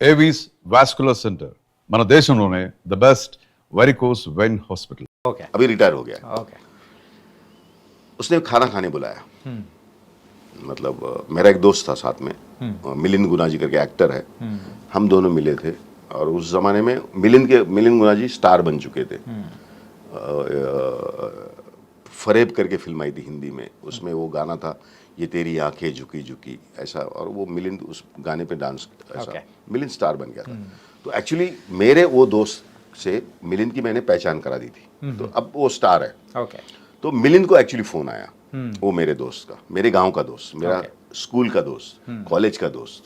Avis vascular centre మన దేశంలోనే the best varicose when hospital. Okay अभी रिटायर हो गया। ओके उसने खाना खाने बुलाया। मतलब मेरा एक दोस्त था साथ में, मिलिंद गुना जी करके एक्टर है, हम दोनों मिले थे। और उस जमाने में मिलिंद गुना जी स्टार बन चुके थे। फरेब करके फिल्म आई थी हिंदी में, उसमें वो गाना था ये तेरी आंखें झुकी झुकी ऐसा, और वो मिलिंद उस गाने पे डांस ऐसा मिलिंद स्टार बन गया था। तो एक्चुअली मेरे वो दोस्त से मिलिंद की मैंने पहचान करा दी थी, तो अब वो स्टार है। ओके तो मिलिंद को एक्चुअली फोन आया, वो मेरे दोस्त का, मेरे गांव का दोस्त, मेरा स्कूल का दोस्त, कॉलेज का दोस्त,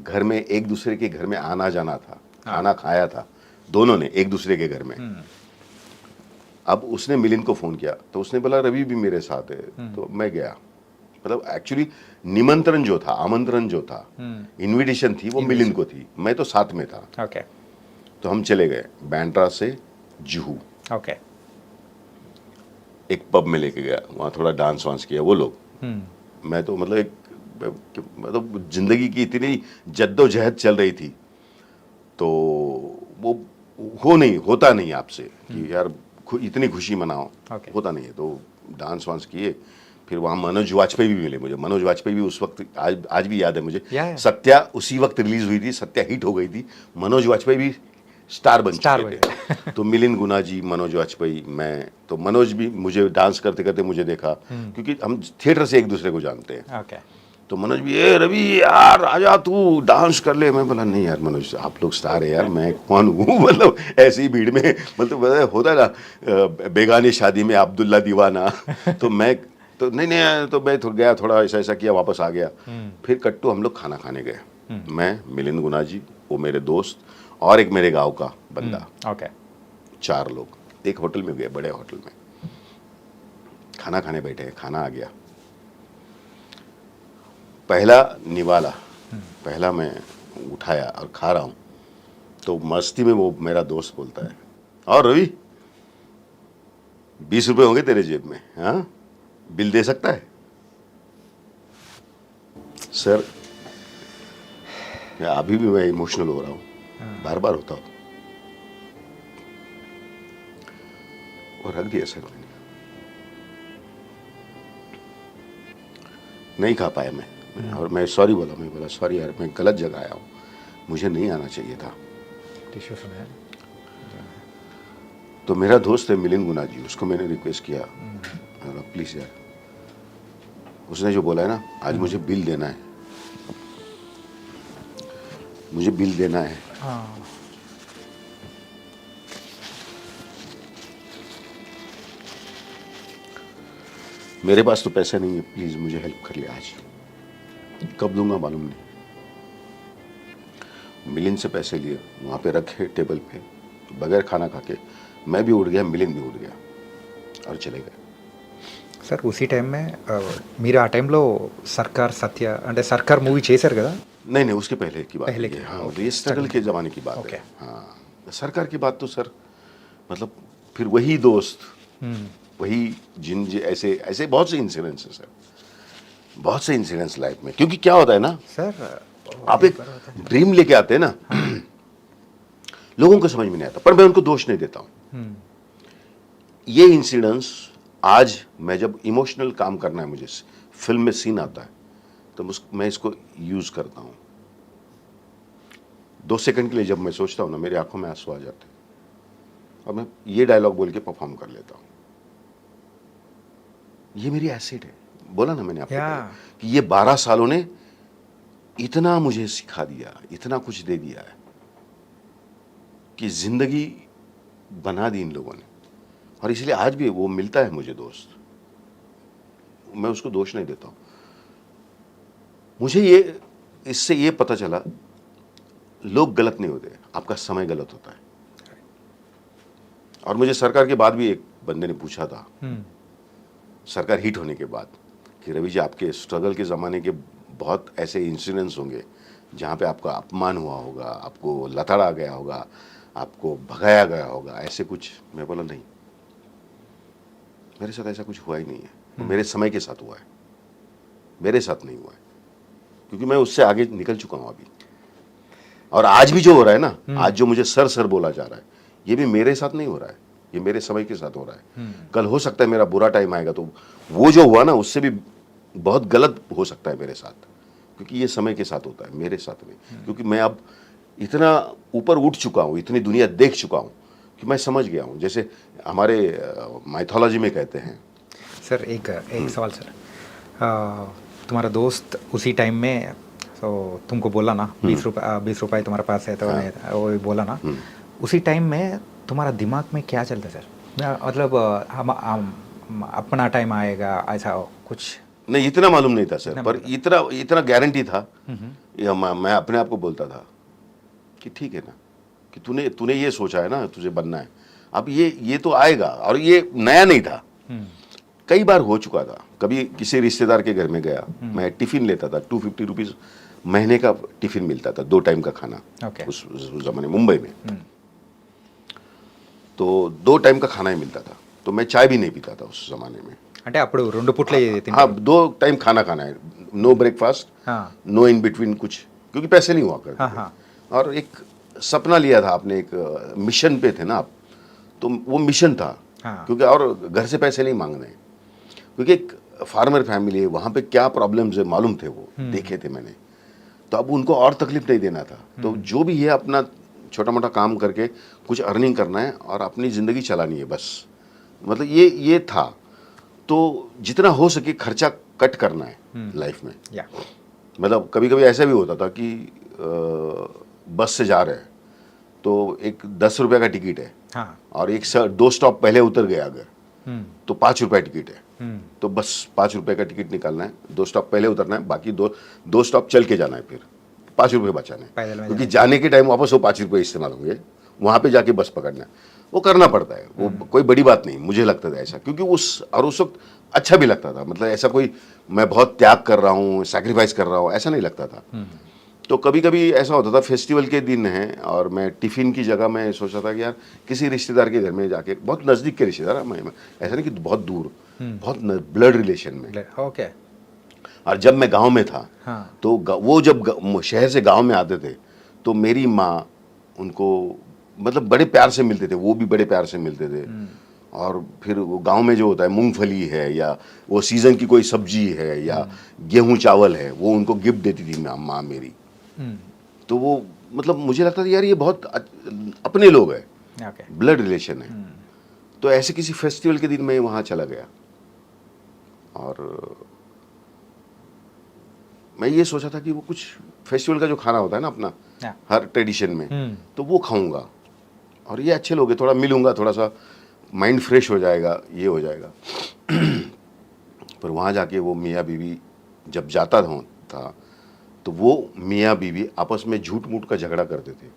घर में एक दूसरे के घर में आना जाना था, खाना खाया था दोनों ने एक दूसरे के घर में। अब उसने मिलिंद को फोन किया तो उसने बोला रवि भी मेरे साथ है, तो मैं गया। मतलब एक्चुअली निमंत्रण जो था, आमंत्रण जो था, इनविटेशन थी वो मिलिंद को थी, मैं तो साथ में था। ओके तो हम चले गए बैंड्रा से जुहू, ओके एक पब में लेके गया, वहाँ थोड़ा डांस वांस किया वो लोग। मैं तो मतलब जिंदगी की इतनी जद्दोजहद चल रही थी, तो वो होता नहीं आपसे कि यार इतनी खुशी मनाओ, होता नहीं है। तो डांस वांस किए, फिर वहाँ मनोज वाजपेयी भी मिले मुझे। मनोज वाजपेयी भी उस वक्त आज भी याद है मुझे। सत्या उसी वक्त रिलीज हुई थी, सत्या हिट हो गई थी, मनोज वाजपेयी भी स्टार बन चुके थे। तो मिलिंद गुना जी, मनोज वाजपेयी, मैं, तो मनोज भी मुझे डांस करते करते मुझे देखा, क्योंकि हम थिएटर से एक दूसरे को जानते हैं। ओके तो मनोज भी ए रवि यार आजा तू डांस कर ले। मैं बोला नहीं यार मनोज आप लोग स्टार है यार, मैं कौन हूँ। मतलब ऐसी भीड़ में, मतलब होता है ना बेगानी शादी में अब्दुल्ला दीवाना। तो मैं तो नहीं तो मैं गया, थोड़ा ऐसा किया, वापस आ गया। फिर कट्टू हम लोग खाना खाने गए, मैं, मिलिंद गुना जी, वो मेरे दोस्त और एक मेरे गांव का बंदा। ओके 4 लोग एक होटल में गए, बड़े होटल में खाना खाने बैठे, खाना आ गया। पहला निवाला पहला मैं उठाया और खा रहा हूं, तो मस्ती में वो मेरा दोस्त बोलता है और रवि 20 रुपए होंगे तेरे जेब में, हाँ बिल दे सकता है। सर अभी भी मैं इमोशनल हो रहा हूं, बार बार होता हूं। और रख दिया सर मैंने, नहीं खा पाया मैं। और मैं सॉरी बोला, मैं बोला सॉरी यार मैं गलत जगह आया हूँ, मुझे नहीं आना चाहिए था। तो मेरा दोस्त है मिलिंद गुना जी, उसको मैंने रिक्वेस्ट किया, प्लीज यार, उसने जो बोला है ना आज मुझे बिल देना है, मुझे बिल देना है। मेरे पास तो पैसा नहीं है, प्लीज मुझे हेल्प कर ले आज। कब दूंगा मालूम नहीं। मिलिंद से पैसे लिए, वहां पे रखे टेबल पे, बगैर खाना खा के मैं भी उड़ गया, मिलिंद भी उड़ गया और चले गए। సార్ ఉసి టైం మే మీరు ఆ టైంలో సర్కార్ సత్య అంటే సర్కార్ మూవీ చేశారు కదా? नहीं उसके पहले की बात है। हाँ ये स्ट्रगल के ज़माने की बात है। हाँ सरकार की बात तो सर, मतलब फिर वही दोस्त, वही ऐसे ऐसे बहुत से इंसिडेंट्स हैं सर, बहुत से इंसिडेंट्स लाइफ में। क्योंकि क्या होता है ना सर, आप एक ड्रीम लेके आते हैं ना, लोगों को समझ में नहीं आता, पर मैं उनको दोष नहीं देता हूँ। ये इंसिडेंट्स आज मैं जब इमोशनल काम करना है, मुझे फिल्म में सीन आता है, तो मैं इसको यूज करता हूँ। 2 सेकंड के लिए जब मैं सोचता हूँ ना, मेरी आंखों में आंसू आ जाते हैं और मैं ये डायलॉग बोल के परफॉर्म कर लेता हूँ। ये मेरी एसिड है, बोला ना मैंने आपको कि ये 12 सालों ने इतना मुझे सिखा दिया, इतना कुछ दे दिया है कि जिंदगी बना दी इन लोगों ने। और इसलिए आज भी वो मिलता है मुझे दोस्त, मैं उसको दोष नहीं देता हूं। मुझे इससे ये पता चला लोग गलत नहीं होते, आपका समय गलत होता है। और मुझे सरकार के बाद भी एक बंदे ने पूछा था, सरकार हिट होने के बाद, कि रवि जी आपके स्ट्रगल के ज़माने के बहुत ऐसे इंसिडेंट्स होंगे जहाँ पे आपका अपमान हुआ होगा, आपको लताड़ा गया होगा, आपको भगाया गया होगा, ऐसे कुछ। मैं बोला नहीं, मेरे साथ ऐसा कुछ हुआ ही नहीं है, मेरे समय के साथ हुआ है, मेरे साथ नहीं हुआ है, क्योंकि मैं उससे आगे निकल चुका हूँ अभी। और आज भी जो हो रहा है ना, आज जो मुझे सर सर बोला जा रहा है, ये भी मेरे साथ नहीं हो रहा है, ये मेरे समय के साथ हो रहा है। कल हो सकता है मेरा बुरा टाइम आएगा तो वो जो हुआ ना उससे भी बहुत गलत हो सकता है मेरे साथ, क्योंकि ये समय के साथ होता है, मेरे साथ नहीं। क्योंकि मैं अब इतना ऊपर उठ चुका हूँ, इतनी दुनिया देख चुका हूँ कि मैं समझ गया हूँ। जैसे हमारे माइथोलॉजी में कहते हैं। सर एक सवाल सर, तुम्हारा दोस्त उसी टाइम में तो तुमको बोला ना 20 रुपए तुम्हारे पास है तो वो बोला ना, उसी टाइम में तुम्हारा दिमाग में क्या चलता सर? मतलब हम अपना टाइम आएगा ऐसा कुछ? नहीं, इतना मालूम नहीं था सर, पर इतना गारंटी था। मैं अपने आप को बोलता था कि ठीक है ना, कि तूने ये सोचा है ना, तुझे बनना है, अब ये तो आएगा। और ये नया नहीं था, कई बार हो चुका था। कभी किसी रिश्तेदार के घर में गया, मैं टिफिन लेता था, 250 रुपीज महीने का टिफिन मिलता था, 2 टाइम का खाना। उस जमाने मुंबई में तो 2 टाइम का खाना ही मिलता था, तो मैं चाय भी नहीं पीता था उस जमाने में। అంటే అప్పుడు 2 పూట్లే हाँ, 2 टाइम खाना खाना है, no breakfast, no in between कुछ, क्योंकि पैसे नहीं हुआ करते थे। और एक सपना लिया था आपने, एक मिशन पे थे ना आप, तो वो मिशन था। क्योंकि और घर से पैसे नहीं मांगने, क्योंकि एक फार्मर फैमिली है, वहाँ पे क्या प्रॉब्लम्स है मालूम थे, वो देखे थे मैंने। तो अब उनको और तकलीफ नहीं देना था, तो जो भी है अपना छोटा मोटा काम करके कुछ अर्निंग करना है और अपनी ज़िंदगी चलानी है बस। मतलब ये था। तो जितना हो सके खर्चा कट करना है लाइफ में। मतलब कभी कभी ऐसा भी होता था कि बस से जा रहे हैं तो एक 10 रुपये का टिकट है, और 2 स्टॉप पहले उतर गए अगर, तो 5 रुपये टिकट है, तो बस 5 रुपये का टिकट निकालना है, 2 स्टॉप पहले उतरना है, बाकी दो स्टॉप चल के जाना है, फिर 5 रुपये बचाने हैं, क्योंकि जाने के टाइम वापस वो 5 रुपये इस्तेमाल होंगे, वहाँ पे जाके बस पकड़ना है। वो करना पड़ता है, वो कोई बड़ी बात नहीं, मुझे लगता था ऐसा, क्योंकि उस वक्त अच्छा भी लगता था। मतलब ऐसा कोई मैं बहुत त्याग कर रहा हूँ, सैक्रिफाइस कर रहा हूँ, ऐसा नहीं लगता था। तो कभी कभी ऐसा होता था, फेस्टिवल के दिन है और मैं टिफ़िन की जगह मैं सोचा था कि यार किसी रिश्तेदार के घर में जाके, बहुत नज़दीक के रिश्तेदार, ऐसा नहीं कि बहुत दूर, बहुत ब्लड रिलेशन में। ओके। और जब मैं गांव में था, तो वो जब शहर से गांव में आते थे तो मेरी माँ उनको मतलब बड़े प्यार से मिलते थे, वो भी बड़े प्यार से मिलते थे। और फिर वो गांव में जो होता है, मूंगफली है या वो सीज़न की कोई सब्जी है या गेहूं चावल है, वो उनको गिफ्ट देती थी माँ मेरी। तो वो मतलब मुझे लगता था यार ये बहुत अपने लोग हैं, ब्लड रिलेशन है। तो ऐसे किसी फेस्टिवल के दिन मैं वहाँ चला गया और मैं ये सोचा था कि वो कुछ फेस्टिवल का जो खाना होता है ना अपना, हर ट्रेडिशन में, तो वो खाऊंगा और ये अच्छे लोग हैं, थोड़ा मिलूंगा, थोड़ा सा माइंड फ्रेश हो जाएगा, ये हो जाएगा। पर वहाँ जाके वो मियाँ बीवी जब जाता था तो वो मियाँ बीवी आपस में झूठ मूठ का झगड़ा करते थे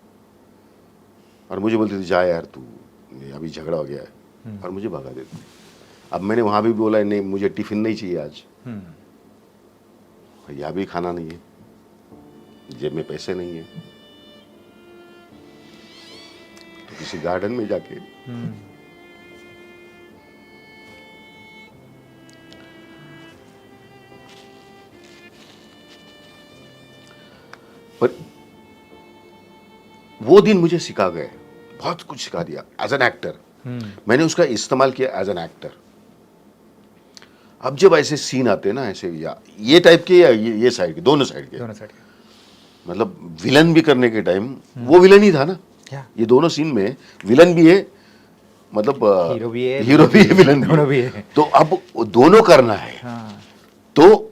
और मुझे बोलते थे जा यार तू, अभी झगड़ा हो गया है, और मुझे भगा देते थे। अब मैंने वहाँ भी बोला नहीं, मुझे टिफ़िन नहीं चाहिए आज, यहाँ भी खाना नहीं है, जेब में पैसे नहीं है, तो किसी गार्डन में जाके पर वो दिन मुझे सिखा गए, बहुत कुछ सिखा दिया एज एन एक्टर। मैंने उसका इस्तेमाल किया एज एन एक्टर। अब जब ऐसे सीन आते हैं ना, ऐसे या ये टाइप के या ये साइड के, दोनों साइड के, मतलब विलन भी करने के टाइम वो विलन ही था ना, ये दोनों सीन में विलन भी है, मतलब हीरो भी है विलन भी है। तो अब दोनों करना है, तो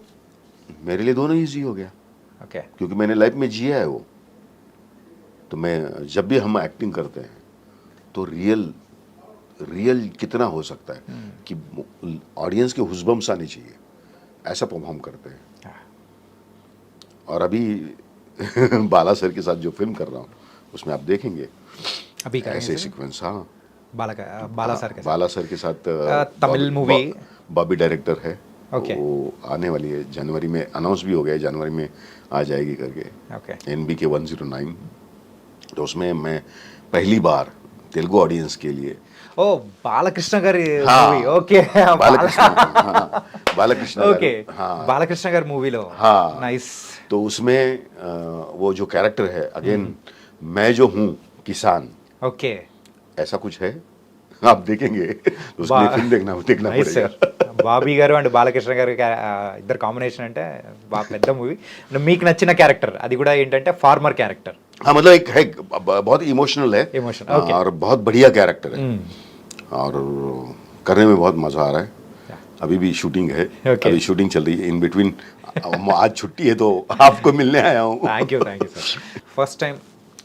मेरे लिए दोनों ईजी हो गया, क्योंकि मैंने लाइफ में जिया है वो। तो मैं जब भी हम एक्टिंग करते हैं तो रियल कितना हो सकता है कि ऑडियंस के हुस्बम्स आने चाहिए, ऐसा परफॉर्म करते हैं। और अभी बाला सर के साथ जो फिल्म कर रहा हूँ उसमें आप देखेंगे अभी ऐसे सीक्वेंस। हाँ, बाला सर के साथ तमिल मूवी, बॉबी डायरेक्टर है, वो आने वाली है जनवरी में, अनाउंस भी हो गया है, जनवरी में आ जाएगी करके, NBK 109। तो उसमें मैं पहली बार तेलुगु ऑडियंस के लिए బాలకృష్ణ గారి movie, okay, Balakrishna, okay, Balakrishna గారి మూవీలో నైస్ तो उसमें वो जो कैरेक्टर है अगेन, मैं जो हूँ किसान, ఓకే ऐसा कुछ है, आप देखेंगे तो उसके लिए फिल्म देखना నైస్ पड़ेगा। సార్ బాబీ గారు అండ్ బాలకృష్ణ గారు ఇద్దరు కాంబినేషన్ అంటే బాగా పెద్ద మూవీ. మీకు నచ్చిన క్యారెక్టర్ అది కూడా ఏంటంటే ఫార్మర్ క్యారెక్టర్. हाँ मतलब एक है, बहुत इमोशनल है, Emotional, okay. और बहुत बढ़िया कैरेक्टर है, और करने में बहुत मजा आ रहा है. अभी भी शूटिंग है, Okay. अभी शूटिंग चल रही है इन बिटवीन. आज छुट्टी है तो आपको मिलने आया हूँ. Thank you sir. First time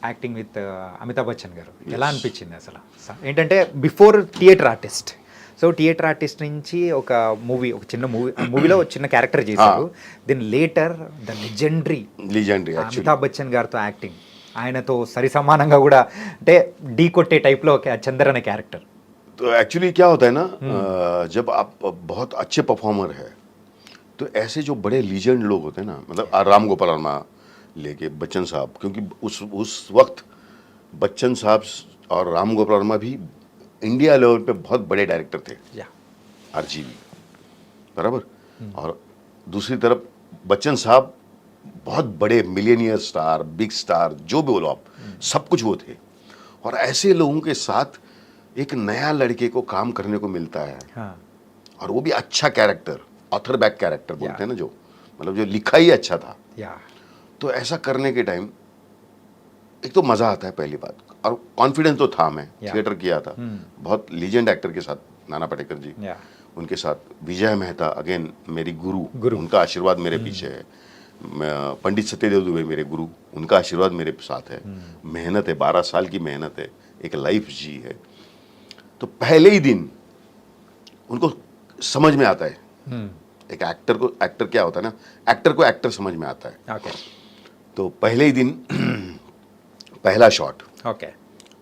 acting with Amitabh Bachchan గారు ఎలా అనిపించింది అసలు? ఏంటంటే before theatre artist, so theatre artist నుంచి ఒక చిన్న మూవీలో ఒక చిన్న క్యారెక్టర్ చేశారు. Then later the legendary legendary actually. Amitabh Bachchan గారితో యాక్టింగ్, ఆయనతో సరి సమానంగా కూడా అంటే ఢీ కొట్టే టైప్లో చందర్ అనే క్యారెక్టర్. तो एक्चुअली क्या होता है ना, जब आप बहुत अच्छे परफॉर्मर है तो ऐसे जो बड़े लीजेंड लोग होते हैं ना, मतलब राम गोपाल वर्मा लेके बच्चन साहब, क्योंकि उस वक्त बच्चन साहब और राम गोपाल वर्मा भी इंडिया लेवल पे बहुत बड़े डायरेक्टर थे, యా आरजीवी बराबर. और दूसरी तरफ बच्चन साहब बहुत बड़े मिलियनियर स्टार, बिग स्टार, जो भी बोलो आप, सब कुछ वो थे. और ऐसे लोगों के साथ एक नया लड़के को काम करने को मिलता है, और वो भी अच्छा कैरेक्टर, ऑथर बैक कैरेक्टर बोलते हैं ना, जो मतलब जो लिखा ही अच्छा था. యా तो ऐसा करने के टाइम एक तो मज़ा आता है पहली बात, और कॉन्फिडेंस तो था. मैं Yeah. थिएटर किया था बहुत लीजेंड एक्टर के साथ, नाना पाटेकर जी, యా उनके साथ विजय मेहता, अगेन मेरी गुरु, गुरु. उनका आशीर्वाद मेरे पीछे है. पंडित सत्यदेव दुबे मेरे गुरु, उनका आशीर्वाद मेरे साथ है. मेहनत है, 12 साल की मेहनत है, एक लाइफ जी है. तो पहले ही दिन उनको समझ में आता है. एक एक्टर क्या होता है ना, एक्टर को एक्टर समझ में आता है. ఓకే तो पहले ही दिन पहला शॉट, ఓకే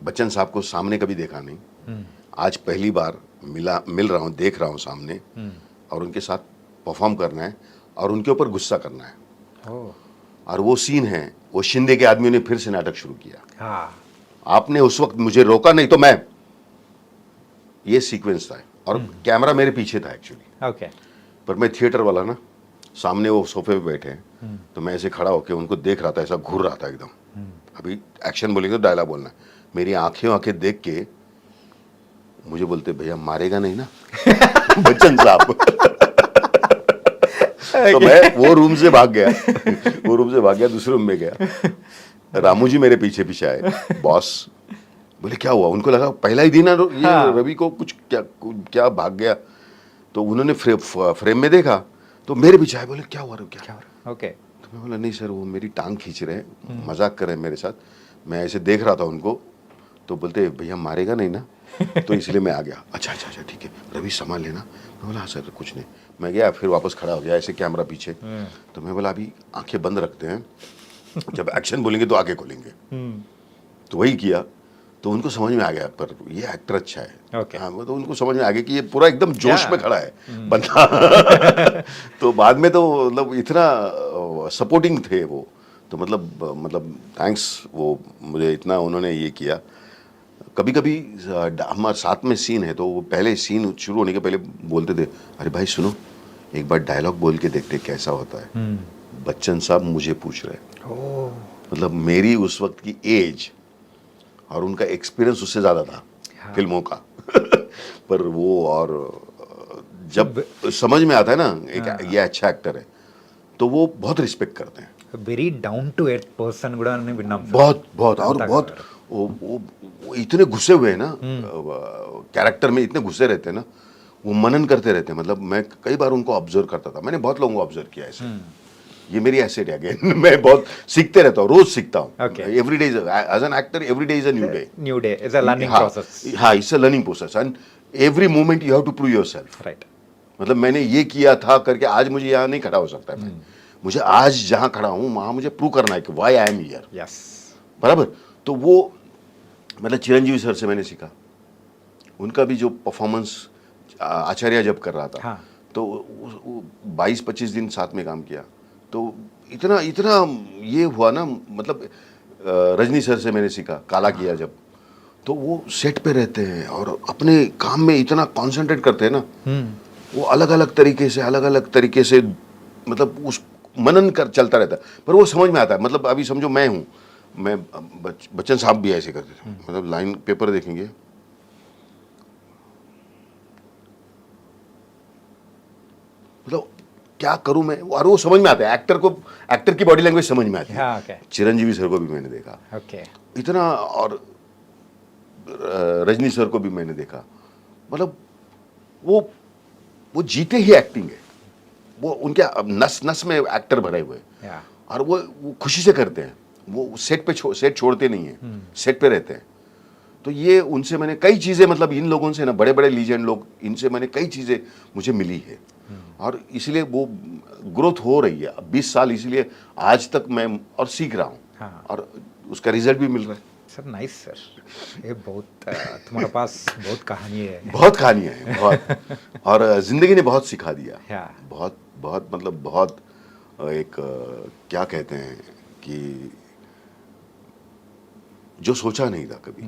बच्चन साहब को सामने कभी देखा नहीं, आज पहली बार मिल रहा हूँ, देख रहा हूँ सामने, और उनके साथ परफॉर्म करना है और उनके ऊपर गुस्सा करना है. ఓ और वो सीन है, वो शिंदे के आदमियों ने फिर से नाटक शुरू किया. హా आपने उस वक्त मुझे रोका नहीं तो मैं, ये सीक्वेंस था. और कैमरा मेरे पीछे था एक्चुअली, ఓకే पर मैं थिएटर वाला ना, सामने वो सोफे पे बैठे हैं, तो मैं ऐसे खड़ा होकर उनको देख रहा था, ऐसा घूर रहा था एकदम. अभी एक्शन बोलेंगे तो डायलॉग बोलना है. मेरी आंखें देख के मुझे बोलते, भैया मारेगा नहीं ना बच्चन साहब. तो मैं वो रूम से भाग गया, दूसरे रूम में गया. रामू जी मेरे पीछे पीछे आए, बॉस. बोले क्या हुआ? उनको लगा पहला ही दिन है ये रवि को कुछ क्या भाग गया. तो उन्होंने फ्रेम में देखा तो मेरे पीछे आए, बोले क्या हुआ रे, क्या. ఓకే तो मैं बोला नहीं सर, वो मेरी टांग खींच रहे हैं, मजाक कर रहे हैं मेरे साथ. मैं ऐसे देख रहा था उनको, तो बोलते भैया मारेगा नहीं ना, तो इसलिए मैं आ गया. अच्छा ठीक है रवि संभाल लेना. मैं बोला हाँ सर कुछ नहीं. मैं गया, फिर वापस खड़ा हो गया, ऐसे कैमरा पीछे. तो मैं बोला अभी आंखें बंद रखते हैं, जब एक्शन बोलेंगे तो आंखें खोलेंगे. तो वही किया. तो उनको समझ में आ गया, पर ये एक्टर अच्छा है. Okay. हाँ, वो तो उनको समझ में आ गया कि ये पूरा एकदम जोश में खड़ा है बंदा. तो बाद में तो मतलब इतना सपोर्टिंग थे वो, तो मतलब थैंक्स, वो मुझे इतना उन्होंने ये किया. कभी कभी हमारे साथ में सीन है तो वो पहले सीन शुरू होने के पहले बोलते थे, अरे भाई सुनो एक बार डायलॉग बोल के देखते कैसा होता है. बच्चन साहब मुझे पूछ रहे हैं, ఓ मतलब मेरी उस वक्त की एज और उनका एक्सपीरियंस उससे ज़्यादा था फिल्मों का. पर वो, और जब समझ में आता है ना एक ये अच्छा एक्टर है, तो वो बहुत रिस्पेक्ट करते हैं. Very down to earth person కూడా అని విన్నాం సార్. बहुत और बहुत वो इतने घुसे हुए हैं ना, कैरेक्टर में इतने घुसे रहते हैं ना, वो मनन करते रहते हैं. मतलब मैं कई बार उनको ऑब्जर्व करता था, मैंने बहुत लोगों को ऑब्जर्व किया ऐसे. ये मेरी एसेट है अगेन. मैं बहुत सीखते रहता हूँ, रोज सीखता हूँ. Okay. Every day as an actor, every day is a new day. New day is a learning process. हाँ, it's a learning process, and every moment you have to prove yourself. Right मतलब मैंने ये किया था करके आज मुझे यहाँ नहीं खड़ा हो सकता है. मुझे आज जहाँ खड़ा हूँ वहाँ मुझे प्रूव करना है कि why I am here. Yes बराबर. तो वो मतलब चिरंजीवी सर से मैंने सीखा. उनका भी जो परफॉर्मेंस आचार्य जब कर रहा था, हाँ. तो 22-25 दिन साथ में काम किया. तो इतना ये हुआ ना, मतलब रजनी सर से मैंने सीखा, काला किया जब, तो वो सेट पे रहते हैं और अपने काम में इतना कंसंट्रेट करते हैं ना, वो अलग अलग तरीके से मतलब मनन कर चलता रहता है, पर वो समझ में आता है। मतलब अभी समझो मैं हूँ, मैं बच्चन साहब भी ऐसे करते थे, मतलब लाइन पेपर देखेंगे, मतलब क्या करूं मैं, और वो समझ में आता है। एक्टर की बॉडी लैंग्वेज समझ में आती है। हाँ, okay. चिरंजीवी सर को भी मैंने देखा ओके इतना, और रजनी सर को भी मैंने देखा। मतलब वो जीते ही एक्टिंग है, वो उनके नस नस में एक्टर भरे हुए हैं। या और वो खुशी से करते हैं, वो सेट छोड़ते नहीं है, सेट पे रहते हैं। तो ये उनसे मैंने कई चीज़ें, मतलब इन लोगों से ना, बड़े बड़े लीजेंड लोग, इनसे मैंने कई चीज़ें मुझे मिली है। और इसलिए वो ग्रोथ हो रही है। अब 20 साल, इसलिए आज तक मैं और सीख रहा हूँ। हाँ। और उसका रिजल्ट भी मिल रहा है। सर नाइस सर, ये बहुत तुम्हारे पास बहुत कहानी है। बहुत कहानियाँ हैं, बहुत। और ज़िंदगी ने बहुत सिखा दिया। या बहुत बहुत, मतलब बहुत एक क्या कहते हैं कि जो सोचा नहीं था कभी,